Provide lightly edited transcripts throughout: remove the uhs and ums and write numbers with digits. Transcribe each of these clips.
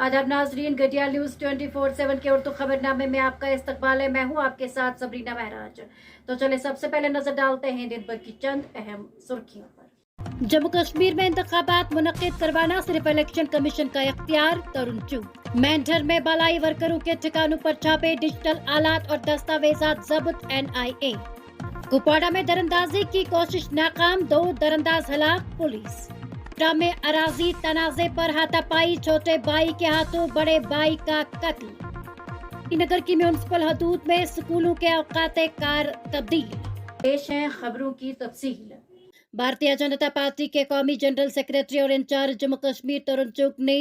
आदाब नाजरीन, गडियाल न्यूज़ 24/7 के उर्दू खबरनामे में आपका इस्तकबाल है। मैं हूं आपके साथ सबरीना महराज। तो चले सबसे पहले नजर डालते हैं दिन भर की चंद अहम सुर्खियों पर। जम्मू कश्मीर में इंतखाबात मुनक्किद करवाना सिर्फ इलेक्शन कमीशन का इख्तियार, तरुण चुग। मेंढर में बलाई वर्करों के ठिकानों पर छापे, डिजिटल आलात और दस्तावेजात जब्त, NIA। कुपवाड़ा में दरअंदाजी की कोशिश नाकाम, 2 दरअंदाज हलाक, पुलिस। में अराजी तनाजे पर हाथापाई, छोटे भाई के हाथों बड़े भाई का कत्ल। नगर की म्युनिसिपल हदूद में स्कूलों के औकाते कार तब्दील। पेश हैं खबरों की तफसील। भारतीय जनता पार्टी के कौमी जनरल सेक्रेटरी और इंचार्ज जम्मू कश्मीर तरुण चुग ने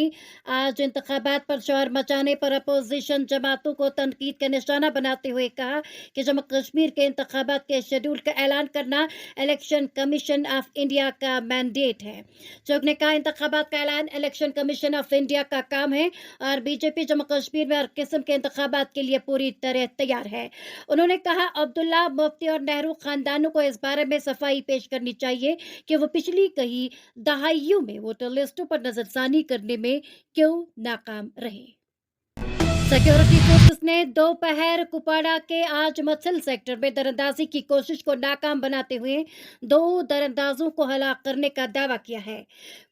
आज इंतखाबात पर शोर मचाने पर अपोजिशन जमातों को तनकीद का निशाना बनाते हुए कहा कि जम्मू कश्मीर के इंतखाबात के शेड्यूल का ऐलान करना इलेक्शन कमीशन ऑफ इंडिया का मैंडेट है। चुग ने कहा, इंतखाबात का ऐलान इलेक्शन कमीशन ऑफ इंडिया का काम है और बीजेपी जम्मू कश्मीर में हर किस्म के इंतखाबात के लिए पूरी तरह तैयार है। उन्होंने कहा, अब्दुल्ला, मुफ्ती और नेहरू खानदानों को इस बारे में सफाई पेश करनी चाहिए कि वो पिछली कई दहाइयों में वोटर लिस्टों पर नजरसानी करने में क्यों नाकाम रहे। सिक्योरिटी फोर्सेस ने दोपहर कुपवाड़ा के आज मत्सल सेक्टर में दरअंदाजी की कोशिश को नाकाम बनाते हुए 2 दरअंदाजों को हलाक करने का दावा किया है।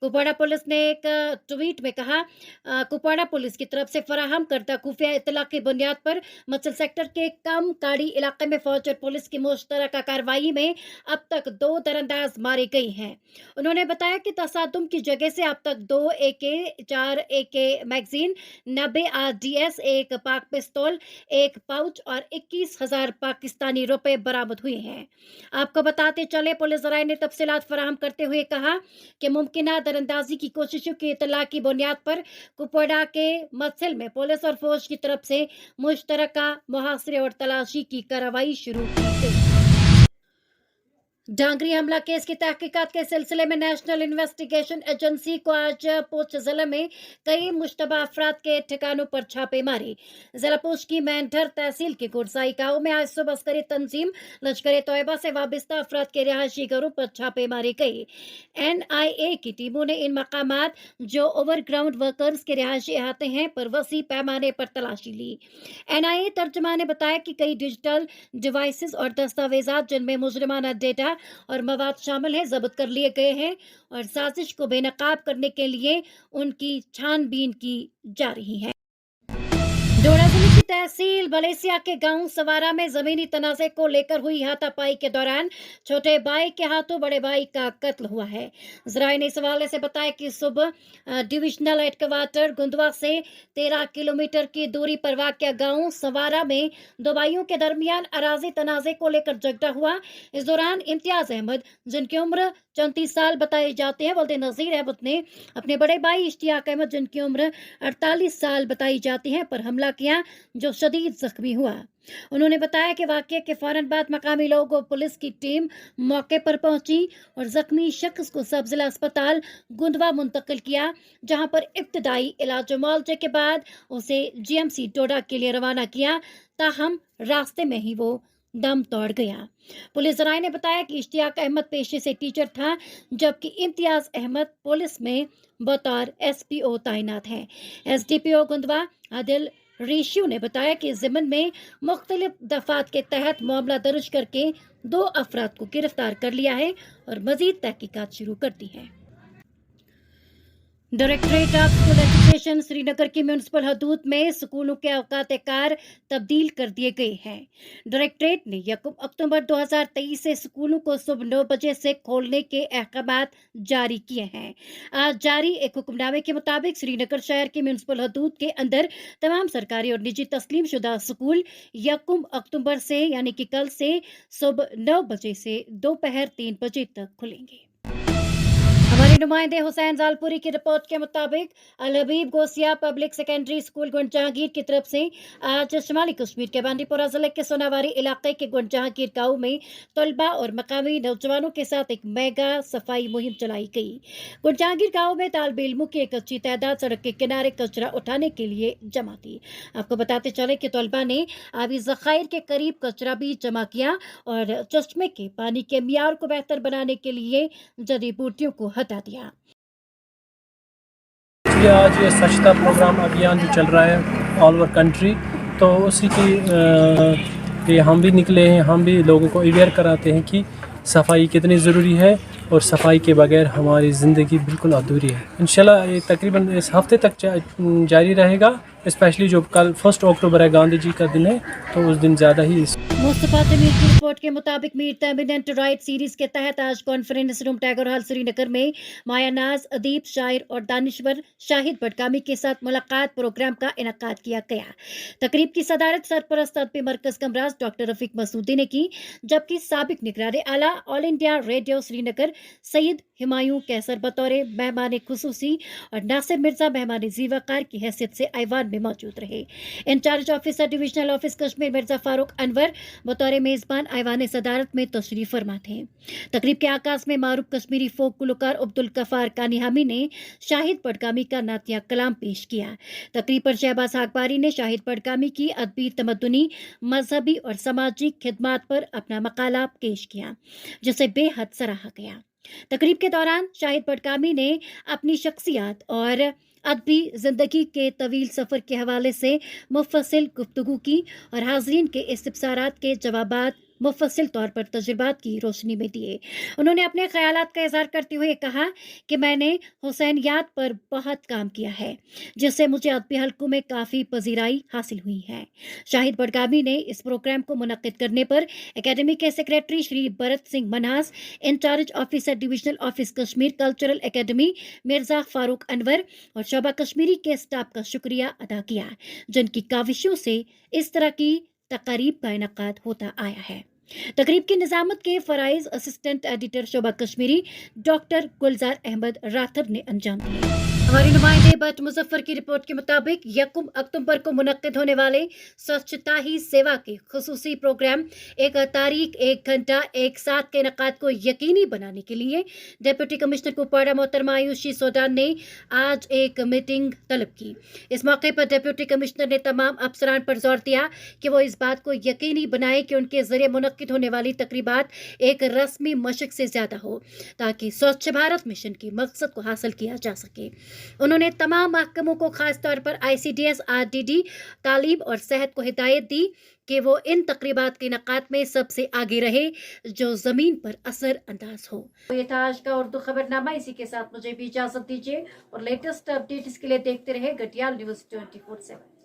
कुपवाड़ा पुलिस ने एक ट्वीट में कहा, कुपवाड़ा पुलिस की तरफ से फराहम करदा खुफिया इत्तला की बुनियाद पर मत्सल सेक्टर के कम काड़ी इलाके में फौज और पुलिस की मुश्तरका कार्रवाई में अब तक 2 दरअंदाज मारे गए हैं। उन्होंने बताया कि तसादुम की जगह से अब तक 2 AK, 4 AK मैगजीन, 90 RDS, एक पाक पिस्तौल, एक पाउच और 21,000 पाकिस्तानी रुपए बरामद हुए हैं। आपको बताते चले, पुलिस जराये ने तफसीलात फराहम करते हुए कहा कि मुमकिना दरअंदाजी की कोशिशों की इतला की बुनियाद पर कुपवाड़ा के मत्सल में पुलिस और फौज की तरफ से मुश्तरका मुहासरे और तलाशी की कार्रवाई शुरू की गई। डांगरी हमला केस की तहकीकात के सिलसिले में नेशनल इन्वेस्टिगेशन एजेंसी को आज पुंछ जिले में कई मुश्तबा अफराद के ठिकानों पर छापे मारे। जिला पुंछ की मेंढर तहसील के गुरसाई गांव में आज सुबह अस्करी तंजीम लश्कर तोयबा से वाबस्ता अफराद के रिहायशी घरों पर छापे मारे गए। NIA की टीमों ने इन मकामात जो ओवरग्राउंड वर्कर्स के रिहायशी अहाते हैं पर वसी पैमाने पर तलाशी ली। NIA तर्जुमा ने बताया कि कई डिजिटल डिवाइसेस और दस्तावेजात जिनमें मुजरिमाना डेटा और मवाद शामिल है जब्त कर लिए गए हैं और साजिश को बेनकाब करने के लिए उनकी छानबीन की जा रही है। डोडा जिले की तहसील बलेसिया के गांव सवारा में जमीनी तनाजे को लेकर हुई हाथापाई के दौरान छोटे भाई के हाथों बड़े भाई का कत्ल हुआ है। जराये ने इस हवाले से बताया कि सुबह डिविजनल हेडक्वार्टर गुंदवा से 13 किलोमीटर की दूरी पर वाक़या गांव सवारा में 2 भाइयों के दरमियान अराजी तनाजे को लेकर झगड़ा हुआ। इस दौरान इम्तियाज अहमद, जिनकी उम्र 34 साल बताए जाते हैं, वल्दे नजीर अहमद ने अपने बड़े भाई इश्तियाक अहमद, जिनकी उम्र 48 साल बताई जाती है, पर हमला किया जो शदीद जख्मी हुआ। उन्होंने बताया कि वाक़ये के फौरन बाद मकामी लोग और पुलिस की टीम मौके पर पहुंची और जख्मी शख्स को सब जिला अस्पताल गुंदवा मुंतकिल किया, जहां पर इब्तदाई इलाज मुआवजे के बाद उसे GMC डोडा के लिए रवाना किया। ताहम रास्ते में ही वो दम तोड़ गया। पुलिस जराये ने बताया कि इश्तियाक अहमद पेशे से टीचर था, जबकि इम्तियाज अहमद पुलिस में बतौर SPO तैनात हैं। SDPO गुंदवा आदिल रेशियो ने बताया कि ज़िमन में मुख्तलिफ दफात के तहत मामला दर्ज करके 2 अफराद को गिरफ्तार कर लिया है और मजीद तहकीकात शुरू कर दी है। Directorate of school education Srinagar की म्युनिसिपल हदूद में स्कूलों के औकाते कार तब्दील कर दिए गए हैं। डायरेक्टरेट ने 1 अक्टूबर 2023 से स्कूलों को सुबह 9 बजे से खोलने के अहकामात जारी किए हैं। आज जारी एक हुक्मनामे के मुताबिक श्रीनगर शहर की म्युनिसिपल हदूद के अंदर तमाम सरकारी और निजी तस्लीम शुदा स्कूल 1 अक्टूबर से यानी कि कल से सुबह 9 बजे से दोपहर 3 बजे तक खुलेंगे। हमारे नुमाइंदे हुसैन जालपुरी की रिपोर्ट के मुताबिक अल हबीब गोसिया पब्लिक सेकेंडरी स्कूल गुंड जहांगीर की तरफ से आज शिमाली कश्मीर के बांडीपोरा जिले के सोनावारी इलाके के गुंड जहांगीर गांव में तलबा और मकामी नौजवानों के साथ एक मेगा सफाई मुहिम चलाई गई। गुंड जहांगीर गांव में तालिब इल्मों की एक अच्छी तादाद सड़क के किनारे कचरा उठाने के लिए जमा थी। आपको बताते चले कि तलबा ने आबी जखायर के करीब कचरा भी जमा किया और चश्मे के पानी के मियार को बेहतर बनाने के लिए जड़ी बूटियों को हटा दिया। کہ آج یہ سوچھتا پروگرام ابھیان جو چل رہا ہے آل اوور کنٹری، تو اسی کی لیے ہم بھی نکلے ہیں، ہم بھی لوگوں کو اویئر کراتے ہیں کہ صفائی کتنی ضروری ہے اور صفائی کے بغیر ہماری زندگی بالکل ادھوری ہے. انشاءاللہ یہ تقریباً اس ہفتے تک جاری رہے گا، اسپیشلی جو کل 1 اکتوبر ہے گاندھی جی کا دن ہے، تو اس دن زیادہ ہی مصطفیٰ جمیل کی رپورٹ کے مطابق میر تیمورینٹ رائٹ سیریز کے تحت آج کانفرنس روم ٹیگور ہال سری نگر میں مایا ناز ادیب، شاعر اور دانشور شاہد بڈگامی کے ساتھ ملاقات پروگرام کا انعقاد کیا گیا. تقریب کی صدارت سرپرست ادبی مرکز کمراز ڈاکٹر رفیق مسعودی نے کی، جبکہ سابق نگران اعلیٰ آل انڈیا ریڈیو سری نگر سید ہمایوں کیسر بطور مہمان خصوصی اور ناصر مرزا مہمان ذی وقار کی حیثیت سے ایوان میں موجود رہے. Incharge officer divisional office Kashmir Mirza Farooq Anwar بطور میزبان ایوان صدارت میں تشریف فرما تھے. تقریب کے آغاز میں معروف کشمیری فوک گلوکار عبدالغفار کانی حامی نے شاہد بڈگامی کا نعتیہ کلام پیش کیا. تقریب پر شہباز اخباری نے شاہد بڈگامی کی ادبی، تمدنی، مذہبی اور سماجی خدمات پر اپنا مقالہ پیش کیا، جسے بے حد سراہا گیا. تقریب کے دوران شاہد بڈگامی نے اپنی شخصیات اور ادبی زندگی کے طویل سفر کے حوالے سے مفصل گفتگو کی اور حاضرین کے استفسارات کے جوابات مفصل طور پر تجربات کی روشنی میں دیے. انہوں نے اپنے خیالات کا اظہار کرتے ہوئے کہا کہ میں نے حسینیات پر بہت کام کیا ہے، جس سے مجھے ادبی حلقوں میں کافی پذیرائی حاصل ہوئی ہے. شاہد بڈگامی نے اس پروگرام کو منعقد کرنے پر اکیڈمی کے secretary Shri Bharat Singh Manhas, incharge officer divisional office Kashmir cultural academy Mirza Farooq Anwar اور شعبہ کشمیری کے اسٹاف کا شکریہ ادا کیا، جن کی کاوشوں سے اس طرح کی تقاریب کا انعقاد ہوتا آیا ہے. تقریب کی نظامت کے فرائض اسسٹنٹ ایڈیٹر شعبہ کشمیری ڈاکٹر گلزار احمد راتھر نے انجام دیے. ہماری نمائندے بٹ مظفر کی رپورٹ کے مطابق 1 اکتوبر کو منعقد ہونے والے سوچھتا ہی سیوا کے خصوصی پروگرام ایک تاریخ 1 گھنٹہ ایک ساتھ کے انعقاد کو یقینی بنانے کے لیے ڈپٹی کمشنر کپواڑہ محترمہ آیوشی سوڈان نے آج ایک میٹنگ طلب کی. اس موقع پر ڈپٹی کمشنر نے تمام افسران پر زور دیا کہ وہ اس بات کو یقینی بنائیں کہ ان کے ذریعے منعقد ہونے والی تقریبات ایک رسمی مشق سے زیادہ ہو، تاکہ سوچھ بھارت مشن کے مقصد کو حاصل کیا جا سکے. انہوں نے تمام محکموں کو خاص طور پر ICDS، RDD، تعلیم اور صحت کو ہدایت دی کہ وہ ان تقریبات کے انعقاد میں سب سے آگے رہے جو زمین پر اثر انداز ہو. یہ تھا آج کا اردو خبر نامہ. اسی کے ساتھ مجھے بھی اجازت دیجیے اور لیٹسٹ اپڈیٹس کے لیے دیکھتے رہے گٹیال نیوز 24/7.